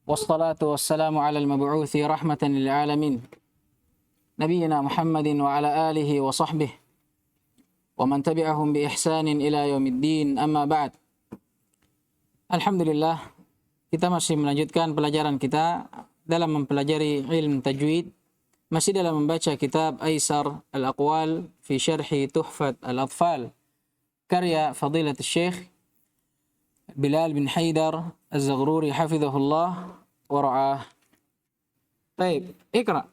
والصلاة والسلام على المبعوث رحمة للعالمين نبينا محمد وعلى آله وصحبه ومن تبعهم بإحسان إلى يوم الدين. Amma ba'd. Alhamdulillah, kita masih melanjutkan pelajaran kita dalam mempelajari ilmu tajwid, masih dalam membaca kitab Aisar al-Aqwal fi syarhi Tuhfat al-Atfal karya Fadilat Syekh Bilal bin Haidar Az-Zaghruri hafizahullah wa ra'ah. Baik, ikra.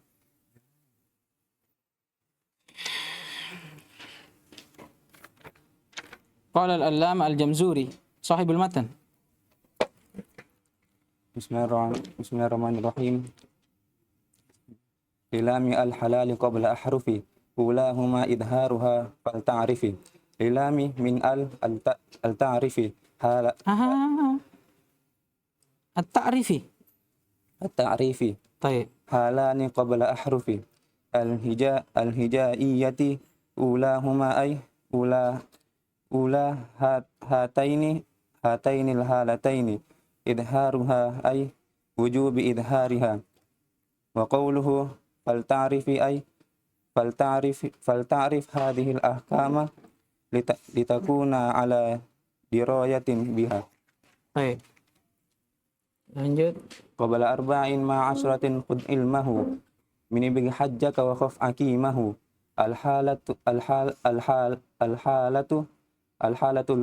Qala al-Allam al-Jamzuri sahibul matan. Bismillahirrahmanirrahim. Lilami al-halali qabla ahrufi ulahuma idharuha fal ta'rifi. Lilami min al-ta'rifi hala At-ta'rifi. at-ta'rifi Baik. halani qabla ahrufi al-hijaiyati ulahuma ay hataini al-halataini idharuha ay wujubi idhariha. Wa qawluhu fal ta'rif hadhihi al-ahkama litakuna ala dirayatin biha. Baik. Lanjut. Qabla arba'in ma ashratin qud ilmahu min ibgi hajjaka wa khaf akimahu al-halatul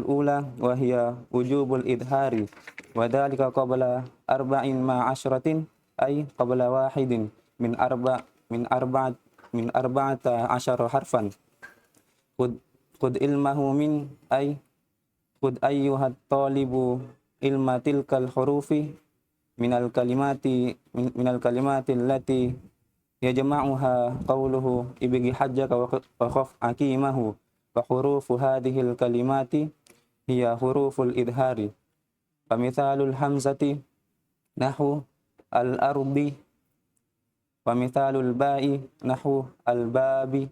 ula wa hiya wujubul idhari wa dhalika qabla arba'in ma ashratin ay qabla wahidin min arba'ata asyara harfan qud ilmahu min ay qud ayyuhat talibu ilma tilkal hurufi minal kalimati allati yajma'uha qawluhu ibgi hajjaka wa khaf akimahu wa hurufu hadhil kalimati hiya huruful idhari. Famithalul hamzati nahu al-ardi wa mithalul ba'i nahu al-babi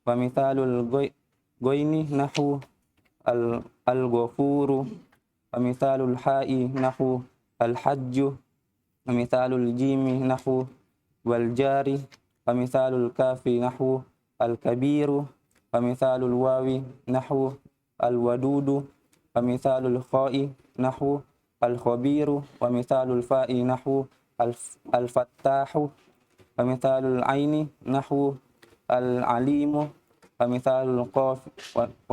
wa mithalul goini nahu al-ghafuru wa mithalul ha'i nahu al-hajju wa mithalul jimi nahu wal jari wa mithalul kafi nahu al-kabiru wa mithalul wawi nahu al-wadudu wa mithalul kha'i nahu al-khabiru wa mithalul fa'i nahu al-fattahu wa mithalul aini nahu al-alimu wa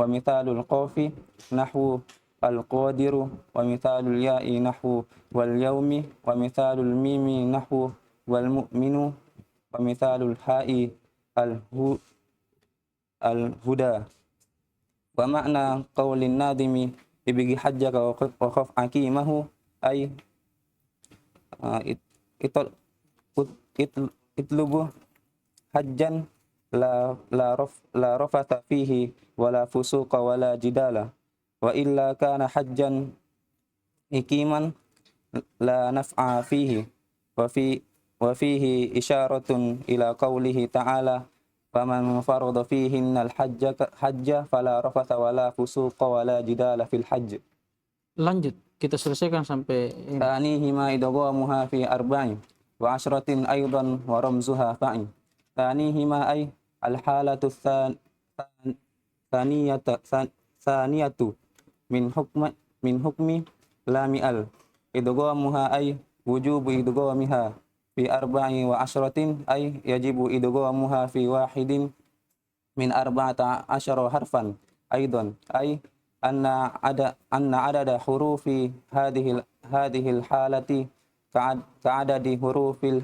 mithalul qafi nahu al-qadiru wa mithalul ya'i nahu wal yaumi wa mithalul mimi nahu wal mu'minu wa mithalul ha'i al-huda. Wa ma'na qawlin nadimi ibigi hajjaka wa khaf akimahu ay itlubu hajjan la rafata fihi wala fusuqa wala jidala wa illa kana hajjan ikiman la naf'a fihi wa fihi isyaratun ila qawlihi ta'ala faman farada fihinna al-hajja fala rafatha wala fusuqa wala jidala fil hajj. Lanjut. Kita selesaikan sampai ini. Tanihima idghamuha fi arba'in wa ashratin aidan wa ramzuha fa'in. Tanihima ay al-halatu thaniyatu min hukmi lami al. Idghamuha ay wujubu idghamiha fi arba'in wa ashratin ay yajibu idghamuha fi wahidin min arba'ata asyara harfan aidan ay anna adada hurufi hadhil halati ka'adadi hurufil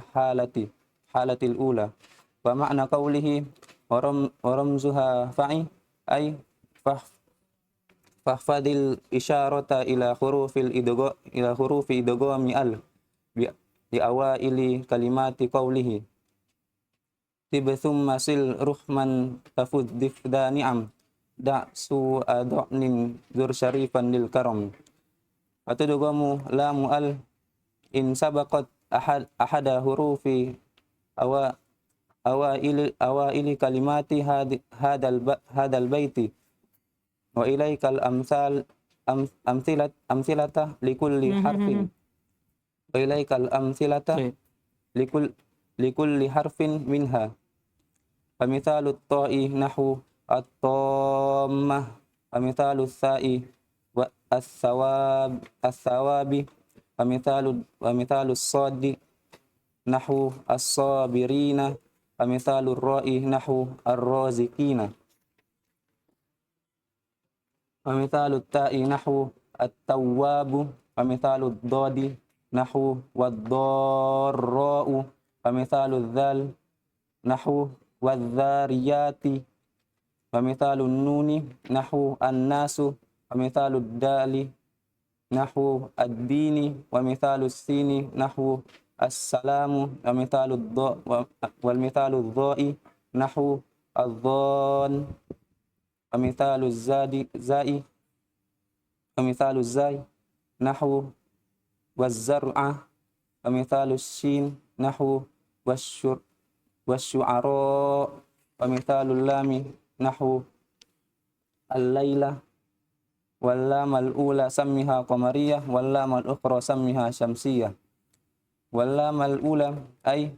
halatil ula. Wa ma'na qawlihi wa ramzuha fa'i ay fahfadil isyarata ila hurufi idghami al di awaili kalimati qawlihi tibthumma sil ruhman tafud difda ni'am da'su ad'nin zur syarifan lil karam. Atudgamu lamu al in sabaqat ahada hurufi awaili kalimati hadal baiti wa ilaikal amsilata likulli harfin ilaikal amthilata Baik. likulli harfin minha. Famithalu at-ta'i nahwu at-tammah, famithalu ats-tsa'i wa as-sawabi, famithalu as-saddi nahwu as-sabirina, famithalu ar-ra'i nahwu ar-raziqina, famithalu at-ta'i nahwu at-tawwabu, famithalu ad-dadi nahwu wad-darra'u, famithalu adh-dhal nahwu wadh-dhariyati, famithalu an-nuni nahwu an-nasu, famithalu ad-dali nahwu ad-dini, wa mithalu as-sini nahwu as-salamu, wa mithalu adh-dha'i nahwu adh-dhan, wa mithalu az-za'i wa mithalu az-zai nahwu waz-zar'a, wa mithalu as-shin nahwu wasyu'ara, wa mithalu al-lami nahwu al-laila, wal lam al-ula sammiha qamariyah, wal lam al-ukhra sammiha syamsiyah. Wal lam al-ula ay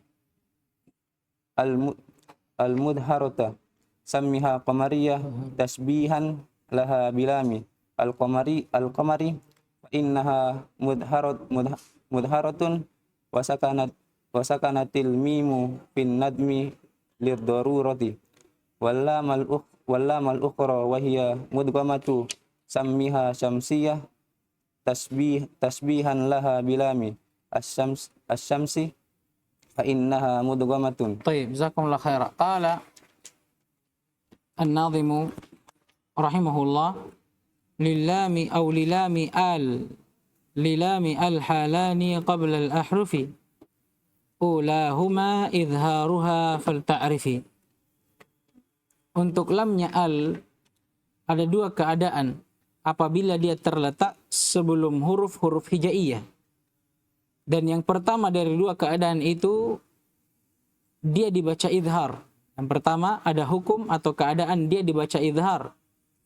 al-mudharata sammiha qamariyah tasbihan laha bilami al-qamari fa innaha mudharatun wa sakanatil mimu fin nadmi lid-darurati. Wal lam al-ukhra wa hiya mudghamatu sammiha syamsiyah tasbihan laha bilami asy-syamsi fa innaha mudghamatun. طيب جزاكم الله خيرا. قال الناظم رحمه الله للام الحالان قبل الأحرف أولاهما إظهارها فلتعرفي. Untuk lamnya al ada dua keadaan apabila dia terletak sebelum huruf-huruf hijaiyah. Dan yang pertama dari dua keadaan itu dia dibaca idhar. Yang pertama ada hukum atau keadaan dia dibaca idhar.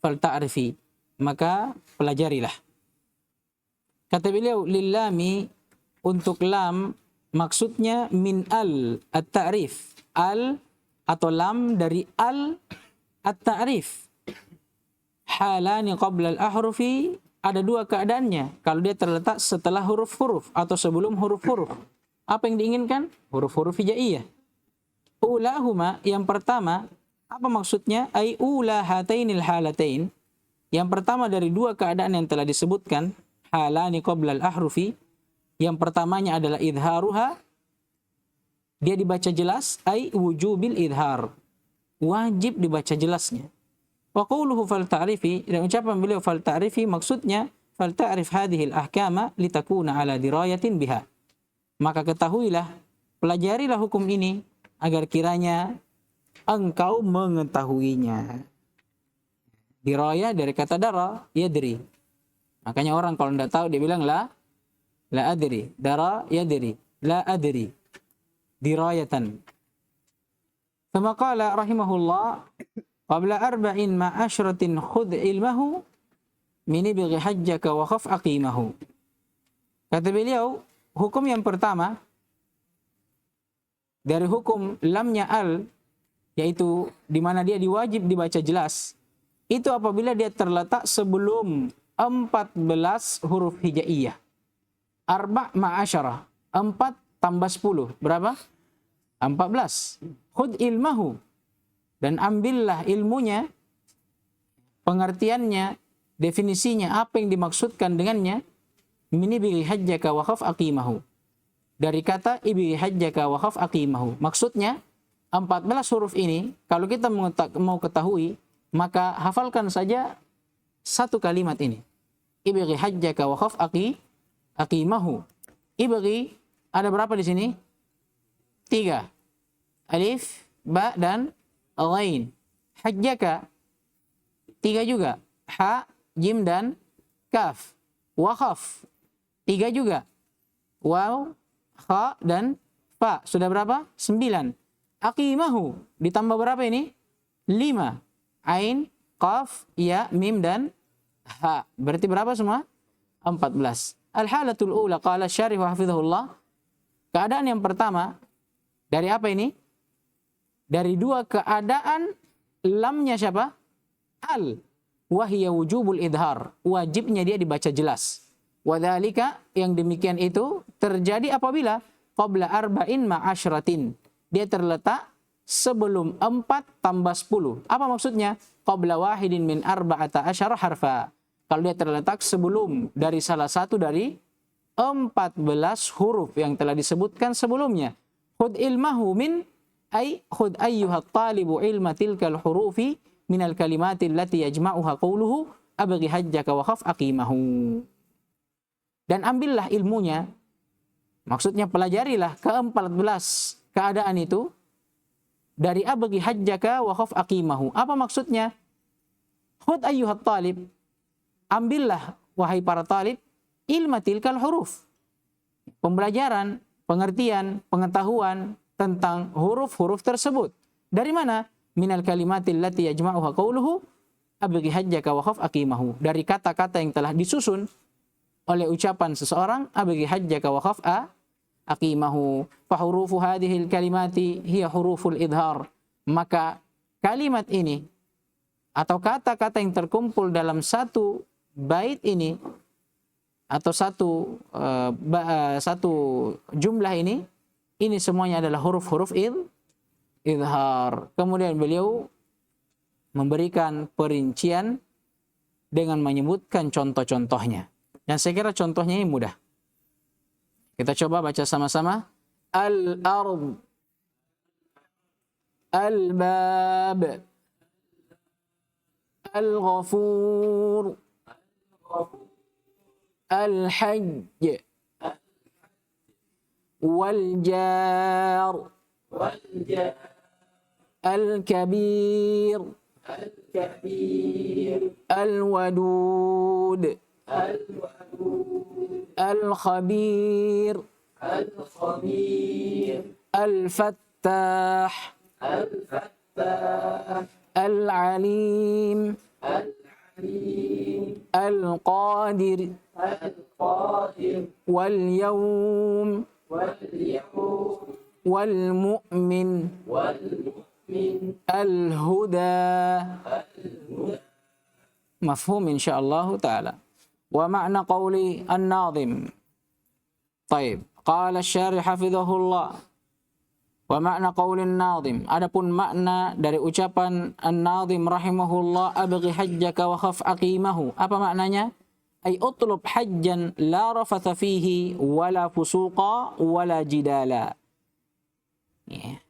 Fal ta'rifi, maka pelajarilah. Kata beliau lillami, untuk lam maksudnya min al at-ta'rif. Al atau lam dari al at-ta'rif. Halani qabla al-ahrufi, ada dua keadaannya. Kalau dia terletak setelah huruf-huruf atau sebelum huruf-huruf. Apa yang diinginkan? Huruf-huruf hijaiyah. Ulahuma, yang pertama, apa maksudnya? Ay ula hatainil halatain. Yang pertama dari dua keadaan yang telah disebutkan, halani qabla al-ahrufi. Yang pertamanya adalah idharuha, dia dibaca jelas, ay wujubil idhar. Wajib dibaca jelasnya. Wa qawluhu fal ta'rifi, dan ucapan beliau fal ta'rifi maksudnya fal ta'rif hadhil ahkama litakuna ala dirayatin biha. Maka ketahuilah, pelajarilah hukum ini agar kiranya engkau mengetahuinya. Diraya dari kata dara, yadri. Makanya orang kalau tidak tahu dia bilang la adri. Dara yadri, la adri. Dirayatan. Thumma qala rahimahullah qabla arba'in ma'asyratin khudh ilmahu min ibghi hajjaka wa khaf aqimahu. Kata beliau, hukum yang pertama dari hukum lamnya al, yaitu di mana dia diwajib dibaca jelas, itu apabila dia terletak sebelum 14 huruf hijaiyah. Arba' ma'asyarah, 4 tambah 10, berapa? 14. Khudh ilmahu, dan ambillah ilmunya, pengertiannya, definisinya, apa yang dimaksudkan dengannya. Min ibghi hajjaka wa khaf aqimahu. Dari kata ibghi hajjaka wa khaf aqimahu. Maksudnya 14 huruf ini kalau kita mau ketahui, maka hafalkan saja satu kalimat ini. Ibghi hajjaka wa khaf aqimahu. Ibghi ada berapa di sini? 3. Alif, ba dan ghain. Hajjaka 3 juga. Ha, jim dan kaf. Wa khaf 3 juga. Waw, kha dan fa. Sudah berapa? 9. Aqimahu ditambah berapa ini? 5. Ain, qaf, ya, mim dan ha. Berarti berapa semua? 14. Al-halatul ula qala syarih wa hafizahullah. Keadaan yang pertama dari apa ini? Dari dua keadaan lamnya siapa? Al. Wahiyya wujubul idhar. Wajibnya dia dibaca jelas. Wadhalika, yang demikian itu terjadi apabila qabla arba'in ma'asyratin. Dia terletak sebelum 4 tambah 10. Apa maksudnya? Qabla wahidin min arba'ata asyara harfa. Kalau dia terletak sebelum dari salah satu dari 14 huruf yang telah disebutkan sebelumnya. Khud ilmahu min ay khud ayyuha talibu ilma tilkal hurufi minal kalimati allati yajma'uha qawluhu abghi hajjaka wa khaf aqimahu. Dan ambillah ilmunya, maksudnya pelajarilah ke-14 keadaan itu dari abghi hajjaka wa khaf aqimahu. Apa maksudnya? Khud ayyuha talib, ambillah wahai para talib ilma tilkal huruf. Pembelajaran, pengertian, pengetahuan tentang huruf-huruf tersebut. Dari mana? Minal kalimatil lati yajma'uha qawluhu abghi hajjaka wa khaf aqimahu. Dari kata-kata yang telah disusun oleh ucapan seseorang abghi hajjaka wa khaf aqimahu. Fa hurufu hadhil kalimati hiya huruful idhar. Maka kalimat ini atau kata-kata yang terkumpul dalam satu bait ini atau satu jumlah ini semuanya adalah huruf-huruf idhar. Kemudian beliau memberikan perincian dengan menyebutkan contoh-contohnya. Dan saya kira contohnya ini mudah. Kita coba baca sama-sama. Al-ard, al-bab, al-ghafur, al-hajj, wal-jar, al-kabir, al-wadud, al-khabir, al-fattah, al-alim, al-qadir, wal-yawm, wal-mu'min, al-huda. Mafhum insyaallah ta'ala. Wa ma'na qawli an-nazim. Taib. Qala asy-syarih hafizahullah. Wa ma'na qawli an-nazim. Adapun makna dari ucapan an-nazim rahimahullah abghi hajjaka wa khaf aqimahu. Apa maknanya? Ay utlub hajjan la rafatha fihi wala fusuqa wala jidala. Ya.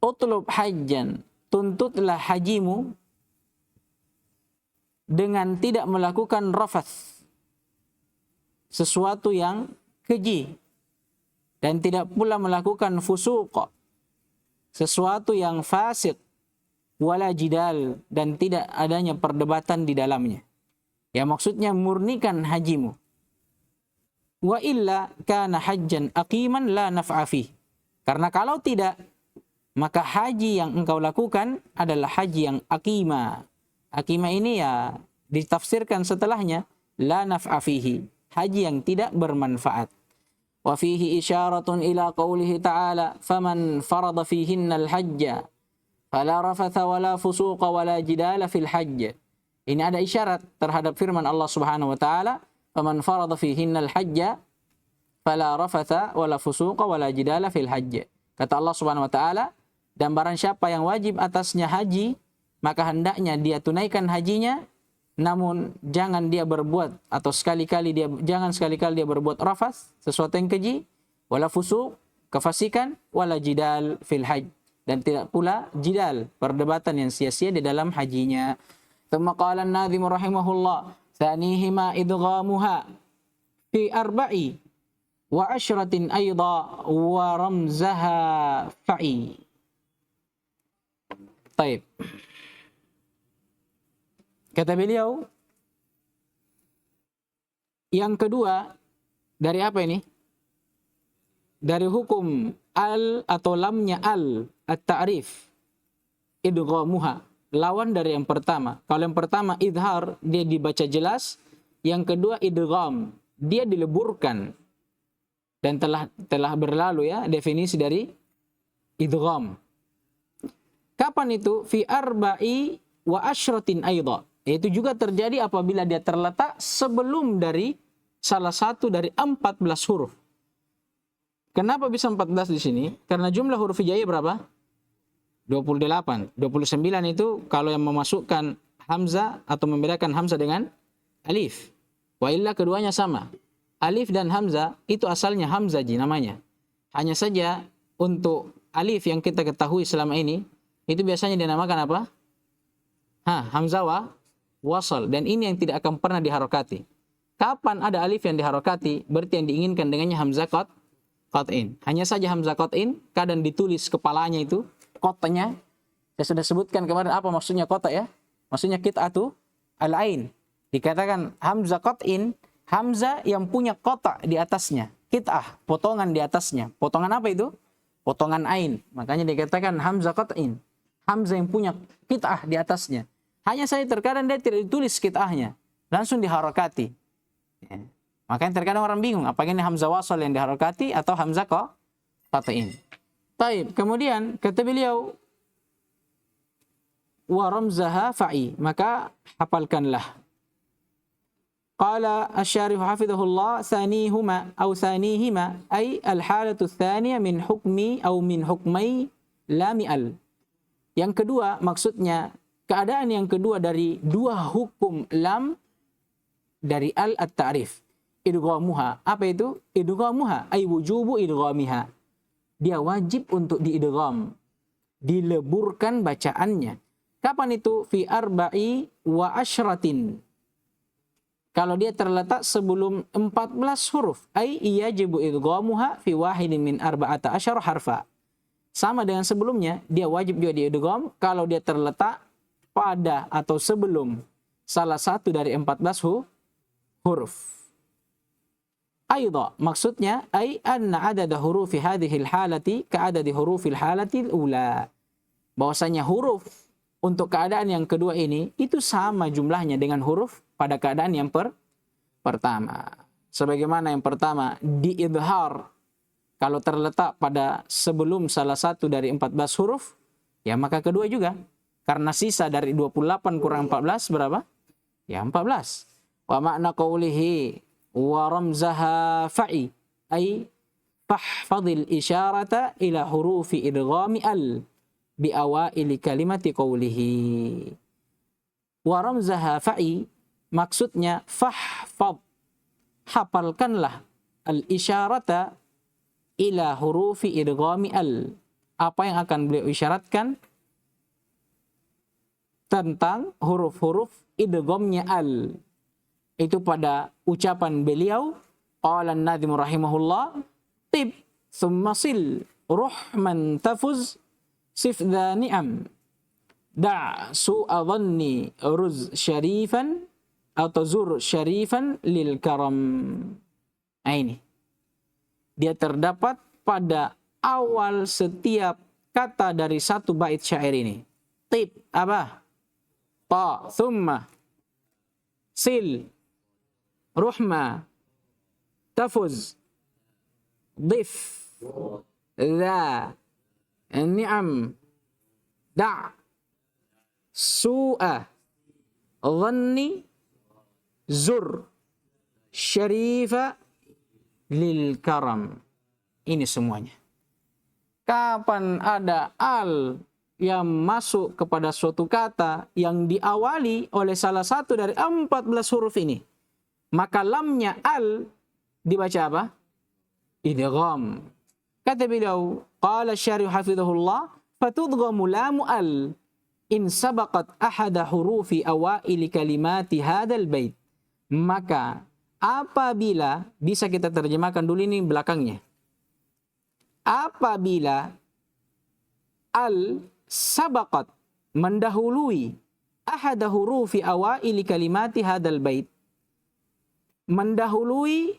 Utlub hajjan, tuntutlah hajimu dengan tidak melakukan rafath, sesuatu yang keji, dan tidak pula melakukan fusuq, sesuatu yang fasik, wala jidal, dan tidak adanya perdebatan di dalamnya. Ya, maksudnya murnikan hajimu. Wa illa kana hajjan aqiman la naf'a fih. Karena kalau tidak, maka haji yang engkau lakukan adalah haji yang aqima. Aqima ini ya ditafsirkan setelahnya la naf'a fihi, haji yang tidak bermanfaat. Wa fihi isyaratun ila qawlihi ta'ala faman farada fihinna al-hajja fala rafatha wala fusuqa wala jidala fil hajj. Ini ada isyarat terhadap firman Allah Subhanahu wa taala, faman farada fihinna al-hajja fala rafatha wala fusuqa wala jidala fil hajj. Kata Allah Subhanahu wa taala, dan barang siapa yang wajib atasnya haji, maka hendaknya dia tunaikan hajinya, namun jangan dia berbuat atau jangan sekali-kali dia berbuat rafas, sesuatu yang keji, wala fusuq, kefasikan, wala jidal fil hajj, dan tidak pula jidal, perdebatan yang sia-sia di dalam hajinya. Tsumma qala an-nazim rahimahullah, tsanihima idghamuha fi arba'i wa asyratin aidha wa ramzaha fa'i. Baik. Kata beliau, yang kedua dari apa ini? Dari hukum al atau lamnya al, at-ta'rif, idghamuha, lawan dari yang pertama. Kalau yang pertama idhar, dia dibaca jelas. Yang kedua idgham, dia dileburkan. Dan telah berlalu ya definisi dari idgham. Kapan itu? Fi arba'i wa asyratin aidha. Itu juga terjadi apabila dia terletak sebelum dari salah satu dari 14 huruf. Kenapa bisa 14 di sini? Karena jumlah huruf hijaiyah berapa? 28. 29 itu kalau yang memasukkan hamzah atau membedakan hamzah dengan alif. Wa illa keduanya sama. Alif dan hamzah itu asalnya hamzah namanya. Hanya saja untuk alif yang kita ketahui selama ini itu biasanya dinamakan apa? Hamzah wasal, dan ini yang tidak akan pernah diharokati. Kapan ada alif yang diharokati, berarti yang diinginkan dengannya hamzah qat'in. Hanya saja hamzah qat'in kadang ditulis kepalanya itu kotanya. Saya sudah sebutkan kemarin apa maksudnya kota ya? Maksudnya qit'atu al-ain. Dikatakan hamzah qat'in, hamzah yang punya kota di atasnya. Qit'ah, potongan di atasnya. Potongan apa itu? Potongan ain. Makanya dikatakan hamzah qat'in. Hamzah yang punya qit'ah di atasnya. Hanya saja terkadang dia tidak ditulis qit'ahnya, langsung diharokati. Ya. Makanya terkadang orang bingung, apakah ini hamzah wasal yang diharokati atau hamzah qat'in. Taib. Kemudian kata beliau, wa ramzaha fa'i, maka hafalkanlah. Qala asy-syarih hafizahullah thanihuma aw thanihima ay al-halatu tsaniyah min hukmi aw min hukmai lam al. Yang kedua maksudnya keadaan yang kedua dari dua hukum lam dari al at-ta'rif. Idghamuha. Apa itu? Idghamuha ay wujubu idghamiha. Dia wajib untuk diidgham, dileburkan bacaannya. Kapan itu? Fi arba'i wa asyratin. Kalau dia terletak sebelum 14 huruf, ai yajibu idghamuha fi wahidin min arba'ata asyara harfa. Sama dengan sebelumnya, dia wajib juga diidgham kalau dia terletak pada atau sebelum salah satu dari 14 huruf. Aidha, maksudnya ai anna adada hurufi hadhil halati ka'adadi hurufil halatil ula. Bahwasanya huruf untuk keadaan yang kedua ini itu sama jumlahnya dengan huruf pada keadaan yang pertama. Sebagaimana yang pertama diidhar kalau terletak pada sebelum salah satu dari 14 huruf, ya maka kedua juga. Karena sisa dari 28 kurang 14 berapa? Ya 14. Wa makna qawlihi wa ramzaha fa'i ay fahfadhil isyarata ila hurufi idghami al bi awaili kalimati qawlihi. Wa ramzaha fa'i maksudnya fahfadh, hafalkanlah al isyarata ila hurufi idghami al. Apa yang akan beliau isyaratkan tentang huruf-huruf idghamnya al. Itu pada ucapan beliau, qala an-nadhim rahimahullah, tib thumma sil ruhman tafuz sifdha ni'am da' su'a dhanni ruz syarifan atau zur syarifan lil karam. Nah ini dia terdapat pada awal setiap kata dari satu bait syair ini. Tib apa? Ta, thumma, sil, ruhma, tafuz, dif, dha, ni'am, da', su'a, dhanni, zur, syarifa, lil karam. Ini semuanya. Kapan ada al yang masuk kepada suatu kata yang diawali oleh salah satu dari 14 huruf ini, maka lamnya al dibaca apa? Idgham. Kata beliau, qala syarih hafizahullah, fatudghamu lamu al in sabaqat ahada hurufi awaili kalimati hadzal bait. Maka apabila, bisa kita terjemahkan dulu ini belakangnya. Apabila al sabaqat mendahului ahada hurufi awaili kalimati hadzal bait, mendahului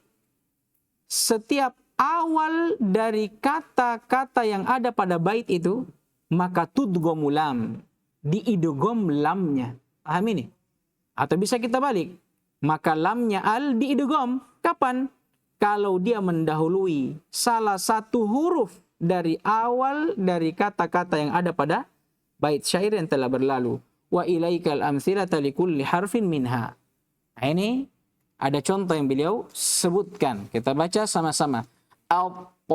setiap awal dari kata-kata yang ada pada bait itu, maka tudghamu lam, diidgham lamnya. Paham ini? Atau bisa kita balik, maka lamnya al diidgham. Kapan? Kalau dia mendahului salah satu huruf dari awal dari kata-kata yang ada pada bait syair yang telah berlalu. Wa ilaikal amthilata likulli harfin minha. Nah, ini ada contoh yang beliau sebutkan. Kita baca sama-sama. At-tammah,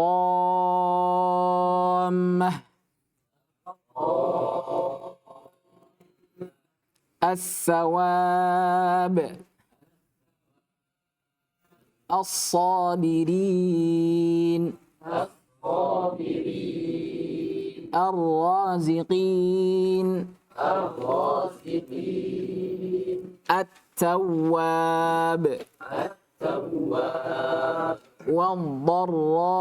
as-sawab, as-sabirin, ar-raziqin, at-tawwab, wad-dharra,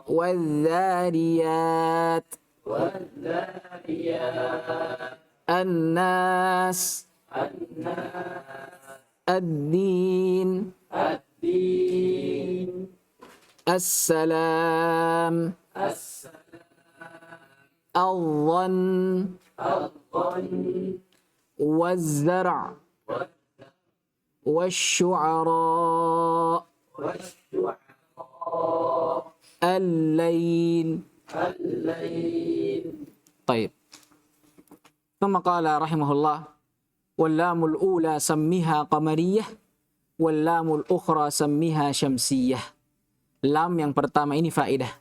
wal-dhariyat, الناس الدين السلام الظن والزرع والشعراء الليل. طيب. ثم قال رحمه الله واللام الأولى سميها قمرية واللام الأخرى سميها شمسية. Lam yang pertama ini faedah.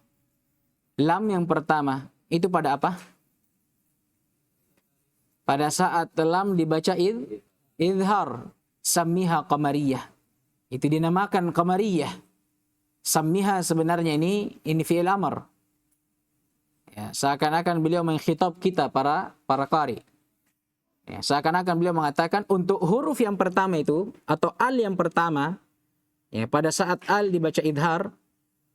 Lam yang pertama itu pada apa? Pada saat lam dibaca idhar, sammiha qamariyah. Itu dinamakan qamariyah. Sammiha sebenarnya ini fi'il amr. Ya, seakan-akan beliau mengkhitab kita para qari. Ya, seakan-akan beliau mengatakan untuk huruf yang pertama itu atau al yang pertama, ya, pada saat al dibaca idhar,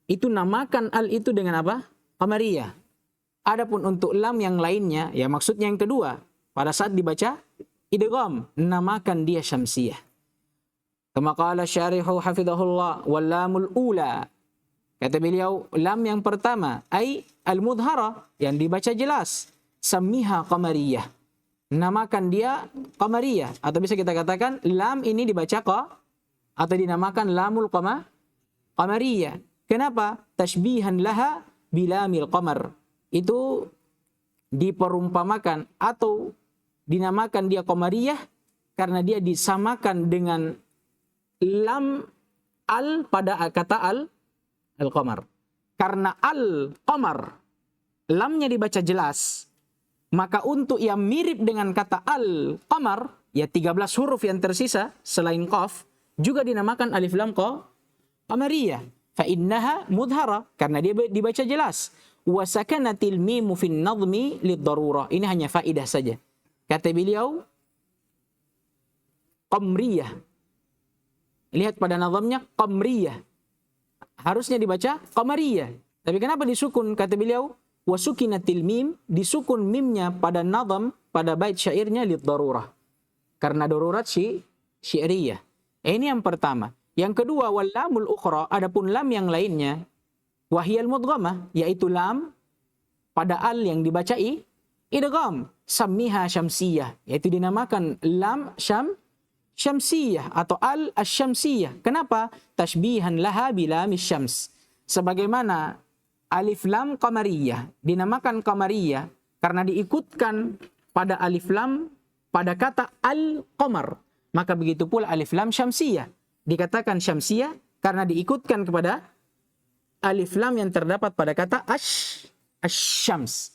itu namakan al itu dengan apa? Qamariyah. Adapun untuk lam yang lainnya, ya maksudnya yang kedua, pada saat dibaca idgham, namakan dia syamsiyah. Kama qala syarihu hafizahullah wal lamul ula. Kata beliau, lam yang pertama ai al-mudhara yang dibaca jelas, sammiha qamariyah. Namakan dia qamariyah atau bisa kita katakan lam ini dibaca atau dinamakan lamul qamariyah. Kenapa? Tashbihan laha bilamil qamar. Itu diperumpamakan atau dinamakan dia qamariyah karena dia disamakan dengan lam al pada kata al-qamar. Karena al-qamar lamnya dibaca jelas, maka untuk yang mirip dengan kata al-qamar, ya 13 huruf yang tersisa selain qaf juga dinamakan alif lam qamariyah. Fa innaha mudhara karena dia dibaca jelas. Wa sakanatil mimu fin nadhmi lid-darurah. Ini hanya faedah saja. Kata beliau qamriyah. Lihat pada nazamnya qamriyah. Harusnya dibaca qamariyah. Tapi kenapa disukun? Kata beliau wasukinatil mim, disukun mimnya pada nazam, pada bait syairnya lid-darurah. Karena darurat syi'riyah. Ini yang pertama. Yang kedua, wal lamul ukhra, adapun lam yang lainnya, wahiyal mudghamah, yaitu lam pada al yang dibaca idgham, sammiha syamsiyah, yaitu dinamakan lam syamsiyah atau al asyamsiyah. Kenapa? Tashbihan laha bilamis syams. Sebagaimana alif lam qamariyah dinamakan qamariyah karena diikutkan pada alif lam pada kata al-qamar. Maka begitu pula alif lam syamsiyah dikatakan syamsiyah karena diikutkan kepada alif lam yang terdapat pada kata asyams.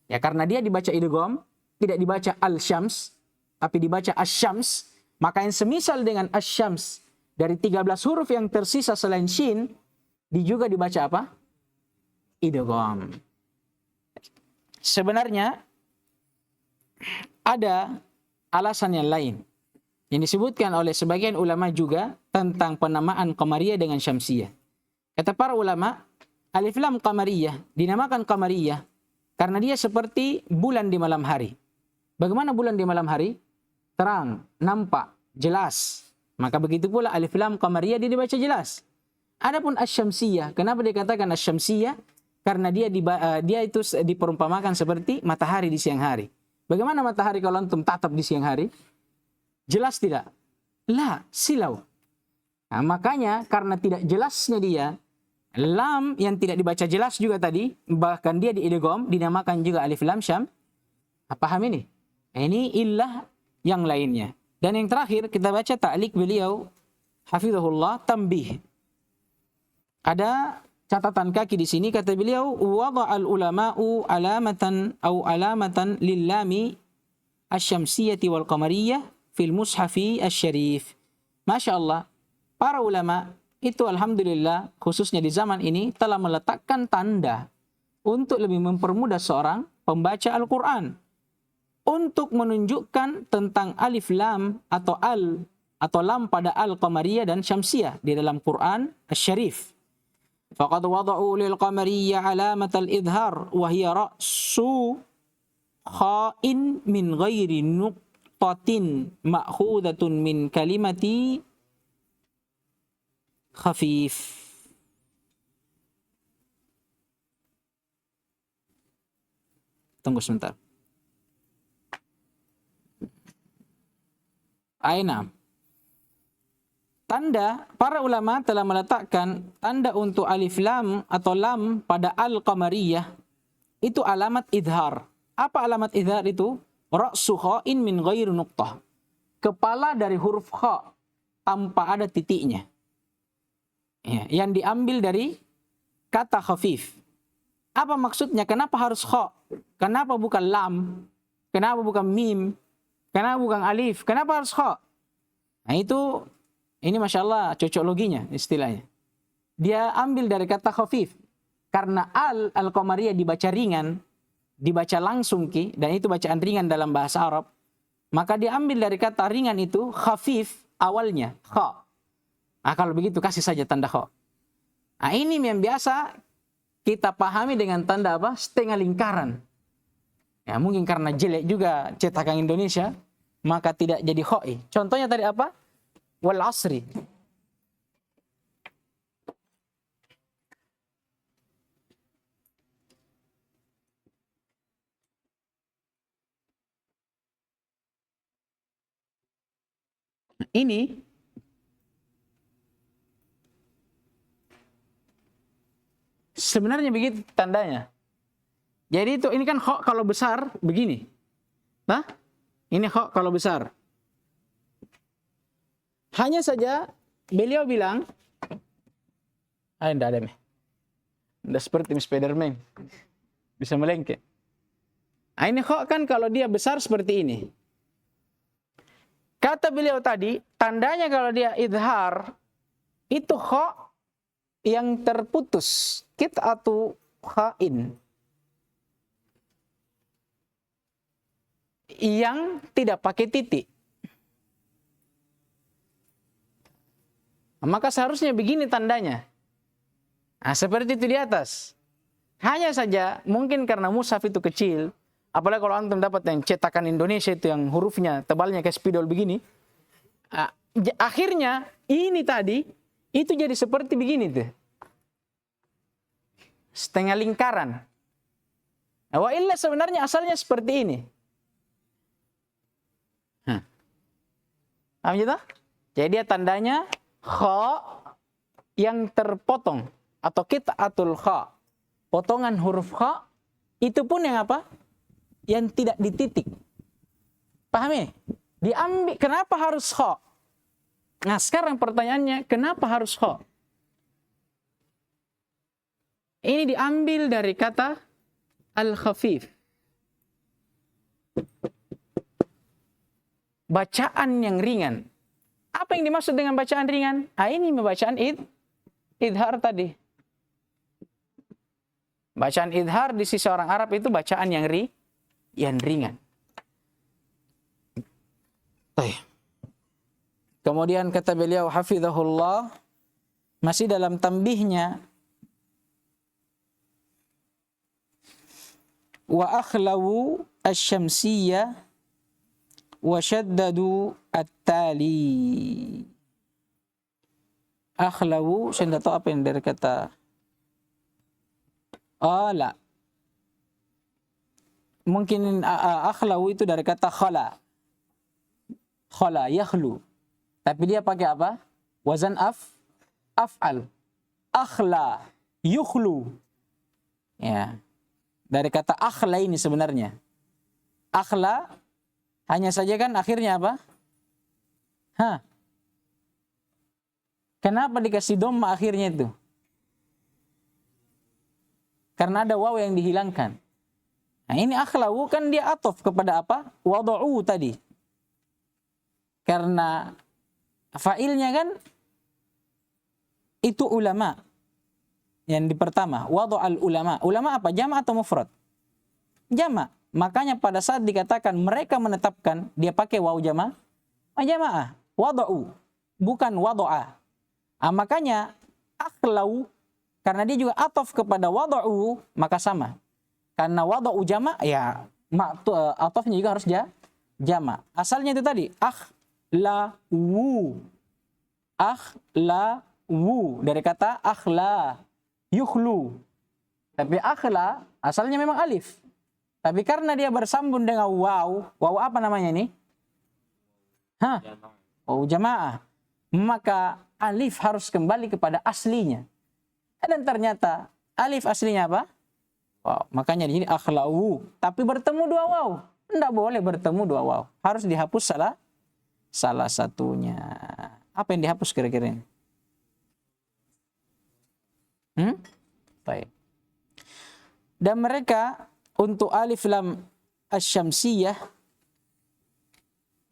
Ya, karena dia dibaca idgham, tidak dibaca al-syams, tapi dibaca asyams, maka yang semisal dengan asyams dari 13 huruf yang tersisa selain shin, juga dibaca apa? Idgham. Sebenarnya ada alasan yang lain yang disebutkan oleh sebagian ulama juga tentang penamaan qamariyah dengan syamsiyah. Kata para ulama, alif lam qamariyah dinamakan qamariyah karena dia seperti bulan di malam hari. Bagaimana bulan di malam hari? Terang, nampak, jelas. Maka begitu pula alif lam qamariyah dia dibaca jelas. Adapun asyamsiyah, kenapa dikatakan asyamsiyah? Karena dia itu diperumpamakan seperti matahari di siang hari. Bagaimana matahari kalau antum tatap di siang hari? Jelas tidak? La, silau. Nah, makanya karena tidak jelasnya dia, lam yang tidak dibaca jelas juga tadi, bahkan dia diidgham, dinamakan juga alif lam syam. Paham ini? Ini illah yang lainnya. Dan yang terakhir kita baca ta'liq beliau, hafizahullah, tambih. Ada catatan kaki di sini, kata beliau, wada'al ulama'u alamatan lillami asyamsiyati wal qamariyah fil mushafi asyarif. Masya Allah, para ulama itu alhamdulillah khususnya di zaman ini telah meletakkan tanda untuk lebih mempermudah seorang pembaca Al-Quran untuk menunjukkan tentang alif lam atau atau lam pada al-qamariyah dan syamsiyah di dalam Quran Asy-Syarif. Faqad wada'u lil qamariyah alamatal idhar wa hiya ra'su kha'in min ghairi nuqtatin ma'khudatun min kalimati khafif. Tunggu sebentar. Aina. Tanda, para ulama telah meletakkan tanda untuk alif lam atau lam pada al-qamariyah itu alamat idhar. Apa alamat idhar itu? Ra'su kha'in min ghairi nuqtah. Kepala dari huruf kha tanpa ada titiknya. Ya, yang diambil dari kata khafif. Apa maksudnya? Kenapa harus kha? Kenapa bukan lam? Kenapa bukan mim? Kenapa bukan alif? Kenapa harus kha? Nah itu, ini Masya Allah cocok loginya istilahnya. Dia ambil dari kata khafif. Karena al-qamariyah dibaca ringan, dibaca langsung ki, dan itu bacaan ringan dalam bahasa Arab. Maka dia ambil dari kata ringan itu, khafif awalnya, kha. Nah kalau begitu kasih saja tanda kha. Nah ini yang biasa kita pahami dengan tanda apa? Setengah lingkaran. Ya mungkin karena jelek juga cetakan Indonesia, maka tidak jadi kha'i. Contohnya tadi apa? Wal asri. Ini sebenarnya begitu tandanya. Jadi itu ini kan kha kalau besar begini. Nah, ini kha kalau besar. Hanya saja beliau bilang, enggak ada nih. Enggak seperti Spiderman. Bisa melengket. Ini kha kan kalau dia besar seperti ini. Kata beliau tadi, tandanya kalau dia idhar, itu kha yang terputus. Qit'atu kha'in. Yang tidak pakai titik. Maka seharusnya begini tandanya. Nah, seperti itu di atas. Hanya saja mungkin karena mushaf itu kecil, apalagi kalau antum dapat yang cetakan Indonesia itu yang hurufnya tebalnya kayak spidol begini. Akhirnya ini tadi itu jadi seperti begini tuh. Setengah lingkaran. Wa illa sebenarnya asalnya seperti ini. Paham gitu? Jadi dia tandanya kha yang terpotong atau qit'atul kha. Potongan huruf kha itu pun yang apa? Yang tidak dititik. Paham ya? Diambil, kenapa harus kha? Nah, sekarang pertanyaannya, kenapa harus kha? Ini diambil dari kata al-khafif. Bacaan yang ringan. Apa yang dimaksud dengan bacaan ringan? Ini bacaan idhar tadi. Bacaan idhar di sisi orang Arab itu bacaan yang ringan. Kemudian kata beliau hafizahullah, masih dalam tambihnya, wa akhlawu asy-syamsiyyah wa syaddadu at-tali. Akhlawu, saya tidak tahu apa yang dari kata la. Mungkin akhlawu itu dari kata khala. Khala, yakhlu. Tapi dia pakai apa? Wazan af'al. Akhla, yukhlu. Ya. Dari kata akhla ini sebenarnya. Akhla, hanya saja kan akhirnya apa? Kenapa dikasih dhamma akhirnya itu? Karena ada waw yang dihilangkan. Nah ini akhlau kan dia atof kepada apa? Wadu'u tadi. Karena fa'ilnya kan itu ulama. Yang di pertama, wadu'al ulama. Ulama apa? Jama' atau mufrad? Jama'. Makanya pada saat dikatakan mereka menetapkan, dia pakai waw jama'. Jama'ah. Wadu'u. Bukan wadu'a. Makanya akhlau, karena dia juga atof kepada wadu'u, maka sama. Karena wadu'u jama', ya atofnya juga harus jama'. Asalnya itu tadi, akhlawu. Akhlawu. Dari kata akhla, yukhlu. Tapi akhla, asalnya memang alif. Tapi karena dia bersambung dengan waw apa namanya ini? Waw jama'ah. Maka alif harus kembali kepada aslinya. Dan ternyata alif aslinya apa? Wow. Makanya di sini akhlau. Tapi bertemu dua waw. Tidak boleh bertemu dua waw. Harus dihapus salah satunya. Apa yang dihapus kira-kira ini? Baik. Dan mereka untuk alif lam asy-syamsiyah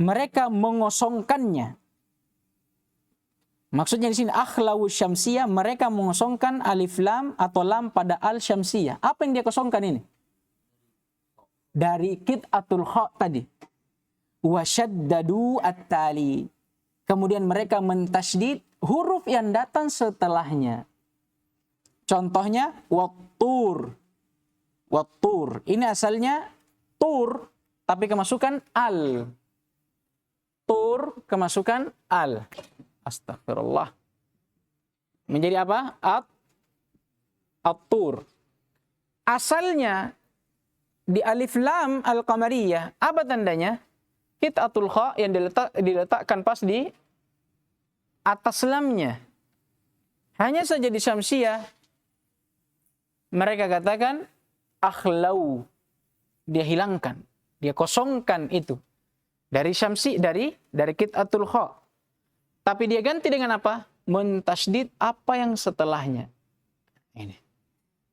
mereka mengosongkannya. Maksudnya di sini akhlawu syamsiyah, mereka mengosongkan alif lam atau lam pada al syamsiyah. Apa yang dia kosongkan ini? Dari qit'atul kha tadi. Wa syaddadu at-tali. Kemudian mereka mentasydid huruf yang datang setelahnya. Contohnya wattur. Wattur. Ini asalnya tur tapi kemasukan al. Tur kemasukan al. Astagfirullah. Menjadi apa? At-tur. Asalnya di alif lam al-qamariyah, apa tandanya? Qit'atul kha yang diletakkan pas di atas lamnya. Hanya saja di syamsiyah mereka katakan akhlau. Dia hilangkan, dia kosongkan itu. Dari syamsi, dari qit'atul kha. Tapi dia ganti dengan apa? Mentasydid apa yang setelahnya. Ini.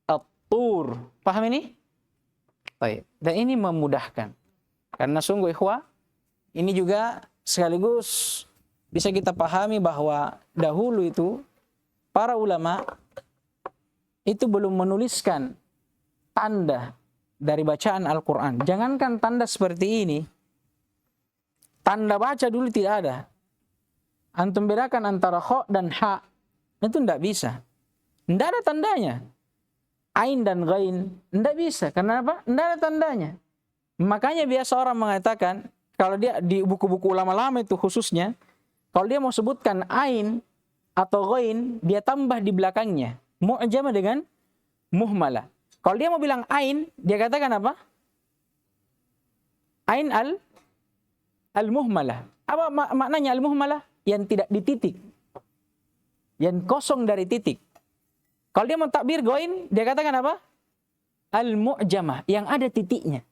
At-tur. Paham ini? Baik. Dan ini memudahkan. Karena sungguh ikhwah, ini juga sekaligus bisa kita pahami bahwa dahulu itu para ulama itu belum menuliskan tanda dari bacaan Al-Quran. Jangankan tanda seperti ini, tanda baca dulu tidak ada. Antum bedakan antara kha dan ha, itu tidak bisa. Tidak ada tandanya. Ain dan ghain, tidak bisa. Karena apa? Tidak ada tandanya. Makanya biasa orang mengatakan, kalau dia di buku-buku ulama-lama itu khususnya, kalau dia mau sebutkan ain atau ghain, dia tambah di belakangnya. Mu'jamah dengan muhmalah. Kalau dia mau bilang ain, dia katakan apa? Ain al-muhmalah. Apa maknanya al-muhmalah? Yang tidak dititik. Yang kosong dari titik. Kalau dia mau takbir ghain, dia katakan apa? Al-mu'jamah. Yang ada titiknya.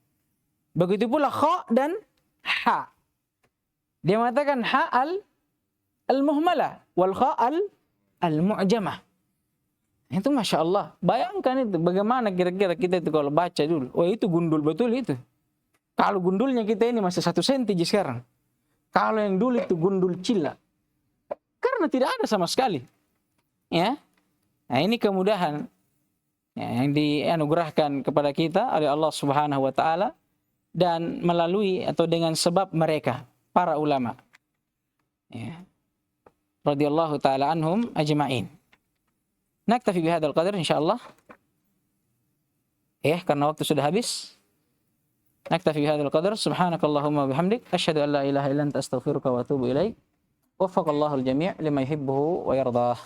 Begitu pula kha dan ha. Dia mengatakan ha al-muhmalah. Wal kha al-mu'jamah. Itu Masya Allah. Bayangkan itu. Bagaimana kira-kira kita itu kalau baca dulu. Oh itu gundul betul itu. Kalau gundulnya kita ini masih 1 senti sekarang. Kalau yang dulu itu gundul cila. Karena tidak ada sama sekali. Ya. Nah ini kemudahan ya, yang dianugerahkan kepada kita oleh Allah Subhanahu wa taala dan melalui atau dengan sebab mereka para ulama. Ya. Radhiyallahu taala anhum ajma'in. Naktafi bihadzal qadar insyaallah. Ya, karena waktu sudah habis. Naktafi bihadzal qadar. Subhanakallahumma bihamdik asyhadu an la ilaha illa anta astaghfiruka wa atubu ilaik. Waffaqallahu al-jami' lima yuhibbuhu wa yardah.